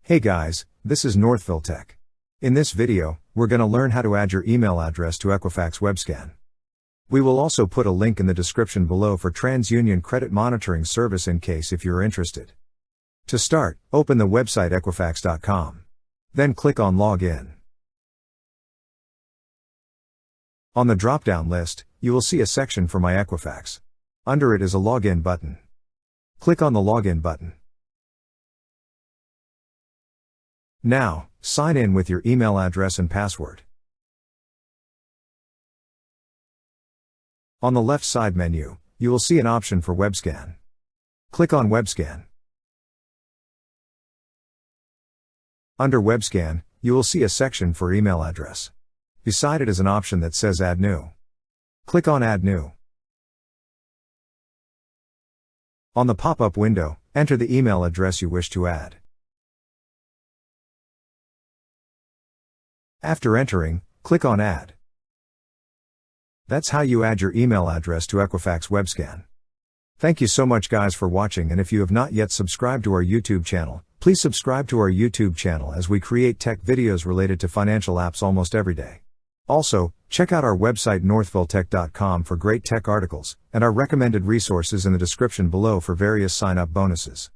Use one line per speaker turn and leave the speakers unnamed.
Hey guys, this is Northville Tech. In this video, we're going to learn how to add your email address to Equifax Webscan. We will also put a link in the description below for TransUnion credit monitoring service in case if you're interested. To start, open the website equifax.com. Then click on Login. On the drop-down list, you will see a section for My Equifax. Under it is a Login button. Click on the Login button. Now, sign in with your email address and password. On the left side menu, you will see an option for Webscan. Click on Webscan. Under Webscan, you will see a section for email address. Beside it is an option that says Add New. Click on Add New. On the pop-up window, enter the email address you wish to add. After entering, click on Add. That's how you add your email address to Equifax Webscan. Thank you so much guys for watching, and if you have not yet subscribed to our YouTube channel, please subscribe to our YouTube channel as we create tech videos related to financial apps almost every day. Also, check out our website northvilletech.com for great tech articles, and our recommended resources in the description below for various sign-up bonuses.